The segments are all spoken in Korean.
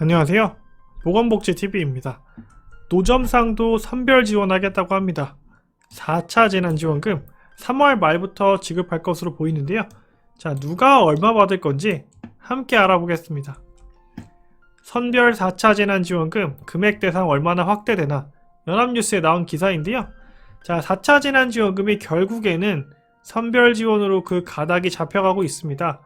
안녕하세요. 보건복지TV입니다. 노점상도 선별 지원하겠다고 합니다. 4차 재난지원금 3월 말부터 지급할 것으로 보이는데요. 자, 누가 얼마 받을 건지 함께 알아보겠습니다. 선별 4차 재난지원금 금액 대상 얼마나 확대되나 연합뉴스에 나온 기사인데요. 자, 4차 재난지원금이 결국에는 선별 지원으로 그 가닥이 잡혀가고 있습니다.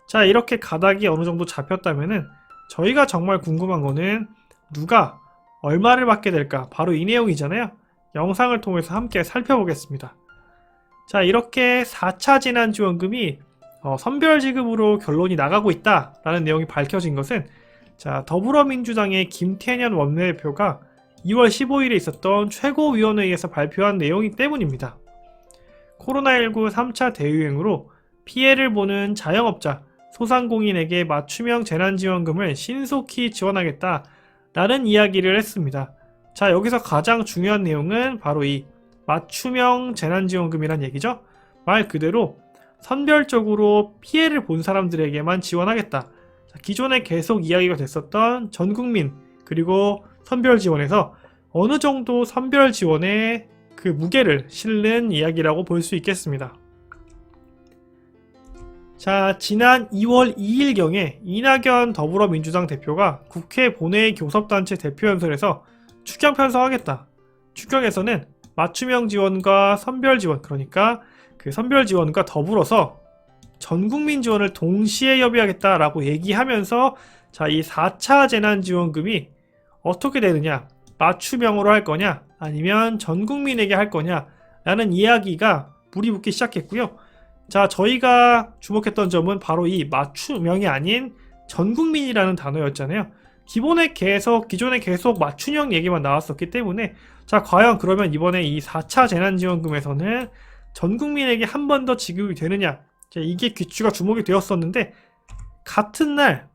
자, 이렇게 가닥이 어느 정도 잡혔다면은 저희가 정말 궁금한 거는 누가 얼마를 받게 될까? 바로 이 내용이잖아요. 영상을 통해서 함께 살펴보겠습니다. 자, 이렇게 4차 재난지원금이 선별지급으로 결론이 나가고 있다라는 내용이 밝혀진 것은 자, 더불어민주당의 김태년 원내대표가 2월 15일에 있었던 최고위원회에서 발표한 내용이기 때문입니다. 코로나19 3차 대유행으로 피해를 보는 자영업자, 소상공인에게 맞춤형 재난지원금을 신속히 지원하겠다 라는 이야기를 했습니다. 자, 여기서 가장 중요한 내용은 바로 이 맞춤형 재난지원금이란 얘기죠. 말 그대로 선별적으로 피해를 본 사람들에게만 지원하겠다. 자, 기존에 계속 이야기가 됐었던 전국민 그리고 선별지원에서 어느 정도 선별지원의 그 무게를 실는 이야기라고 볼 수 있겠습니다. 자, 지난 2월 2일경에 이낙연 더불어민주당 대표가 국회 본회의 교섭단체 대표연설에서 추경 편성하겠다. 추경에서는 맞춤형 지원과 선별 지원, 그러니까 그 선별 지원과 더불어서 전국민 지원을 동시에 협의하겠다라고 얘기하면서 자, 이 4차 재난지원금이 어떻게 되느냐, 맞춤형으로 할 거냐, 아니면 전국민에게 할 거냐 라는 이야기가 불이 붙기 시작했고요. 자, 저희가 주목했던 점은 바로 이 맞춤형이 아닌 전국민이라는 단어였잖아요. 기존에 계속 맞춤형 얘기만 나왔었기 때문에 자, 과연 그러면 이번에 이 4차 재난지원금에서는 전국민에게 한 번 더 지급이 되느냐, 자, 이게 귀추가 주목이 되었었는데 같은 날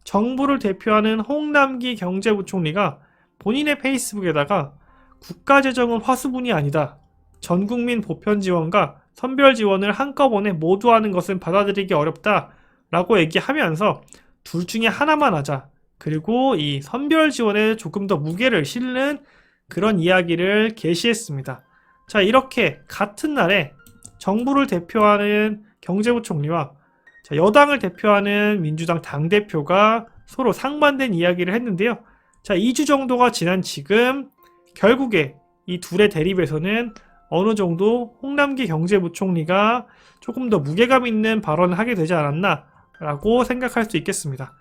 정부를 대표하는 홍남기 경제부총리가 본인의 페이스북에다가 국가재정은 화수분이 아니다. 전국민 보편 지원과 선별 지원을 한꺼번에 모두 하는 것은 받아들이기 어렵다 라고 얘기하면서 둘 중에 하나만 하자, 그리고 이 선별 지원에 조금 더 무게를 실는 그런 이야기를 게시했습니다. 자, 이렇게 같은 날에 정부를 대표하는 경제부총리와 자, 여당을 대표하는 민주당 당대표가 서로 상반된 이야기를 했는데요. 자, 2주 정도가 지난 지금 결국에 이 둘의 대립에서는 어느 정도 홍남기 경제부총리가 조금 더 무게감 있는 발언을 하게 되지 않았나 라고 생각할 수 있겠습니다.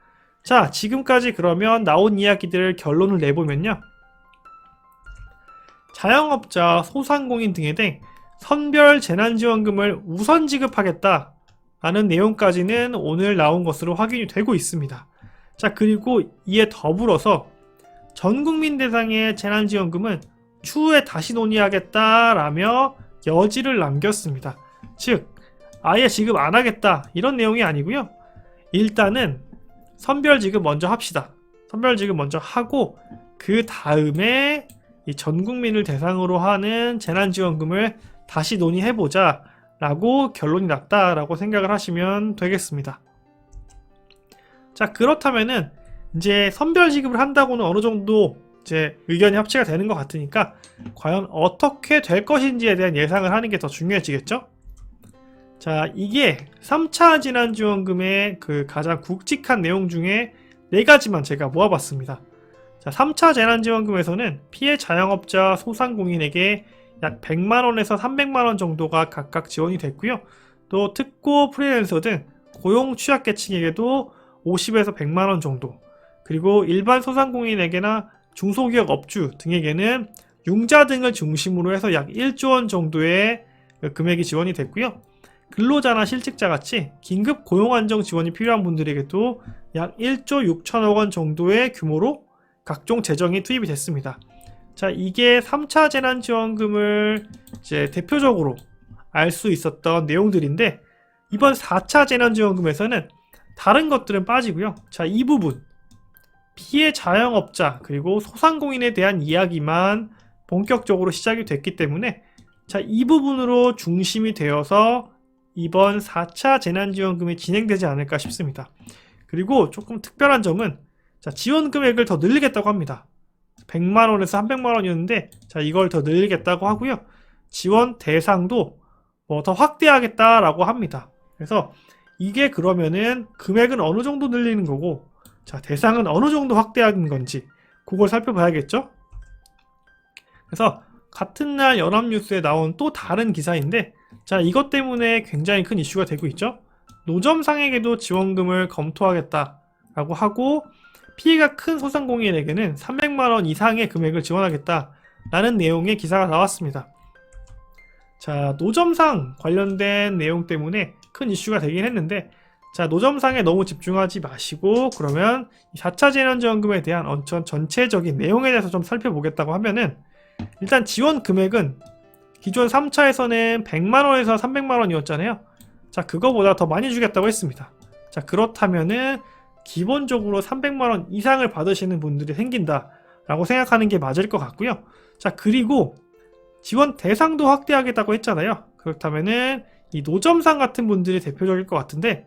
자, 지금까지 그러면 나온 이야기들 결론을 내보면요. 자영업자, 소상공인 등에 대해 선별 재난지원금을 우선 지급하겠다 라는 내용까지는 오늘 나온 것으로 확인이 되고 있습니다. 자, 그리고 이에 더불어서 전국민 대상의 재난지원금은 추후에 다시 논의하겠다라며 여지를 남겼습니다. 즉, 아예 지급 안 하겠다 이런 내용이 아니고요. 일단은 선별 지급 먼저 합시다. 선별 지급 먼저 하고 그 다음에 이 전 국민을 대상으로 하는 재난지원금을 다시 논의해보자 라고 결론이 났다라고 생각을 하시면 되겠습니다. 자, 그렇다면은 이제 선별 지급을 한다고는 어느 정도 이제 의견이 합치가 되는 것 같으니까 과연 어떻게 될 것인지에 대한 예상을 하는 게 더 중요해지겠죠? 자, 이게 3차 재난지원금의 그 가장 굵직한 내용 중에 4가지만 제가 모아봤습니다. 자, 3차 재난지원금에서는 피해 자영업자, 소상공인에게 약 100만원에서 300만원 정도가 각각 지원이 됐고요. 또 특고, 프리랜서 등 고용 취약계층에게도 50에서 100만원 정도, 그리고 일반 소상공인에게나 중소기업 업주 등에게는 융자 등을 중심으로 해서 약 1조 원 정도의 금액이 지원이 됐고요. 근로자나 실직자 같이 긴급 고용 안정 지원이 필요한 분들에게도 약 1조 6천억 원 정도의 규모로 각종 재정이 투입이 됐습니다. 자, 이게 3차 재난지원금을 이제 대표적으로 알 수 있었던 내용들인데 이번 4차 재난지원금에서는 다른 것들은 빠지고요. 자, 이 부분 피해 자영업자 그리고 소상공인에 대한 이야기만 본격적으로 시작이 됐기 때문에 자, 이 부분으로 중심이 되어서 이번 4차 재난지원금이 진행되지 않을까 싶습니다. 그리고 조금 특별한 점은 자, 지원 금액을 더 늘리겠다고 합니다. 100만원에서 300만원이었는데 자, 이걸 더 늘리겠다고 하고요. 지원 대상도 더 확대하겠다라고 합니다. 그래서 이게 그러면은 금액은 어느 정도 늘리는 거고, 자, 대상은 어느 정도 확대하는 건지 그걸 살펴봐야겠죠? 그래서 같은 날 연합뉴스에 나온 또 다른 기사인데, 자, 이것 때문에 굉장히 큰 이슈가 되고 있죠? 노점상에게도 지원금을 검토하겠다라고 하고, 피해가 큰 소상공인에게는 300만원 이상의 금액을 지원하겠다라는 내용의 기사가 나왔습니다. 자, 노점상 관련된 내용 때문에 큰 이슈가 되긴 했는데, 자, 노점상에 너무 집중하지 마시고, 그러면 4차 재난지원금에 대한 전체적인 내용에 대해서 좀 살펴보겠다고 하면은, 일단 지원 금액은 기존 3차에서는 100만원에서 300만원이었잖아요. 자, 그거보다 더 많이 주겠다고 했습니다. 자, 그렇다면은 기본적으로 300만원 이상을 받으시는 분들이 생긴다 라고 생각하는 게 맞을 것 같고요. 자, 그리고 지원 대상도 확대하겠다고 했잖아요. 그렇다면은 이 노점상 같은 분들이 대표적일 것 같은데,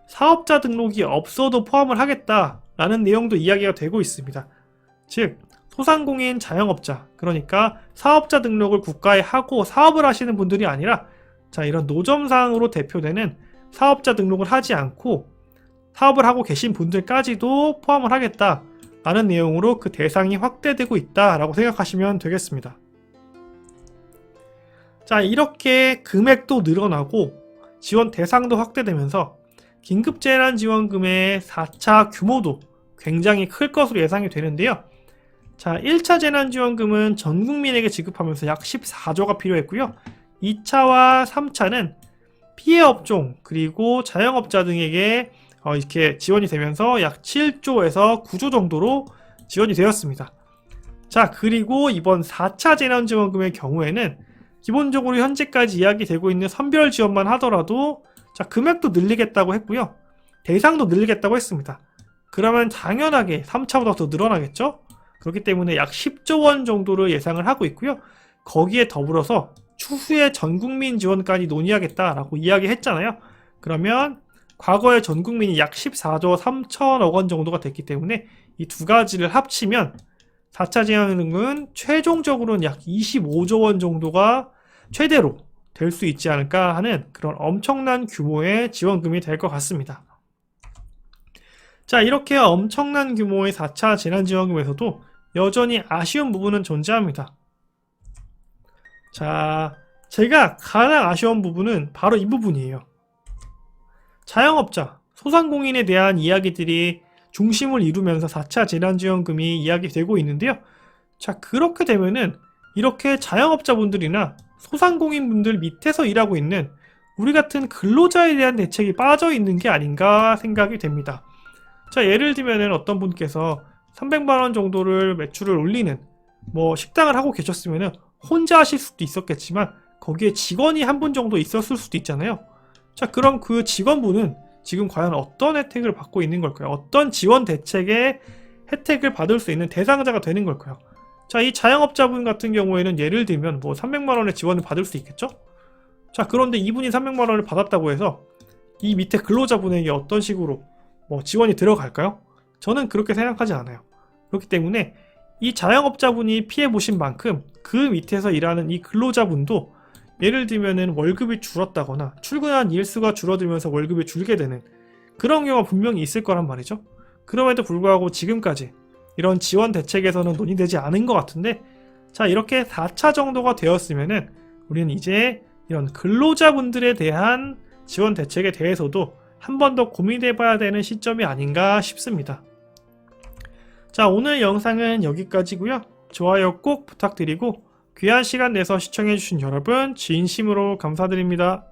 사업자 등록이 없어도 포함을 하겠다라는 내용도 이야기가 되고 있습니다. 즉, 소상공인 자영업자, 그러니까 사업자 등록을 국가에 하고 사업을 하시는 분들이 아니라, 자, 이런 노점상으로 대표되는 사업자 등록을 하지 않고 사업을 하고 계신 분들까지도 포함을 하겠다라는 내용으로 그 대상이 확대되고 있다라고 생각하시면 되겠습니다. 자, 이렇게 금액도 늘어나고 지원 대상도 확대되면서 긴급재난지원금의 4차 규모도 굉장히 클 것으로 예상이 되는데요. 자, 1차 재난지원금은 전 국민에게 지급하면서 약 14조가 필요했고요. 2차와 3차는 피해 업종 그리고 자영업자 등에게 이렇게 지원이 되면서 약 7조에서 9조 정도로 지원이 되었습니다. 자, 그리고 이번 4차 재난지원금의 경우에는 기본적으로 현재까지 이야기되고 있는 선별 지원만 하더라도, 자, 금액도 늘리겠다고 했고요. 대상도 늘리겠다고 했습니다. 그러면 당연하게 3차보다 더 늘어나겠죠? 그렇기 때문에 약 10조 원 정도를 예상을 하고 있고요. 거기에 더불어서 추후에 전국민 지원까지 논의하겠다라고 이야기했잖아요. 그러면 과거에 전국민이 약 14조 3천억 원 정도가 됐기 때문에 이 두 가지를 합치면 4차 재난지원금은 최종적으로는 약 25조 원 정도가 최대로 될 수 있지 않을까 하는 그런 엄청난 규모의 지원금이 될 것 같습니다. 자, 이렇게 엄청난 규모의 4차 재난지원금에서도 여전히 아쉬운 부분은 존재합니다. 자, 제가 가장 아쉬운 부분은 바로 이 부분이에요. 자영업자, 소상공인에 대한 이야기들이 중심을 이루면서 4차 재난지원금이 이야기되고 있는데요. 자, 그렇게 되면은 이렇게 자영업자분들이나 소상공인분들 밑에서 일하고 있는 우리 같은 근로자에 대한 대책이 빠져 있는 게 아닌가 생각이 됩니다. 자, 예를 들면은 어떤 분께서 300만원 정도를 매출을 올리는 식당을 하고 계셨으면은 혼자 하실 수도 있었겠지만 거기에 직원이 한 분 정도 있었을 수도 있잖아요. 자, 그럼 그 직원분은 지금 과연 어떤 혜택을 받고 있는 걸까요? 어떤 지원 대책의 혜택을 받을 수 있는 대상자가 되는 걸까요? 자, 이 자영업자분 같은 경우에는 예를 들면 300만원의 지원을 받을 수 있겠죠? 자, 그런데 이분이 300만원을 받았다고 해서 이 밑에 근로자분에게 어떤 식으로 지원이 들어갈까요? 저는 그렇게 생각하지 않아요. 그렇기 때문에 이 자영업자분이 피해보신 만큼 그 밑에서 일하는 이 근로자분도 예를 들면은 월급이 줄었다거나 출근한 일수가 줄어들면서 월급이 줄게 되는 그런 경우가 분명히 있을 거란 말이죠. 그럼에도 불구하고 지금까지 이런 지원 대책에서는 논의되지 않은 것 같은데, 자, 이렇게 4차 정도가 되었으면은 우리는 이제 이런 근로자분들에 대한 지원 대책에 대해서도 한 번 더 고민해 봐야 되는 시점이 아닌가 싶습니다. 자, 오늘 영상은 여기까지고요. 좋아요 꼭 부탁드리고 귀한 시간 내서 시청해주신 여러분 진심으로 감사드립니다.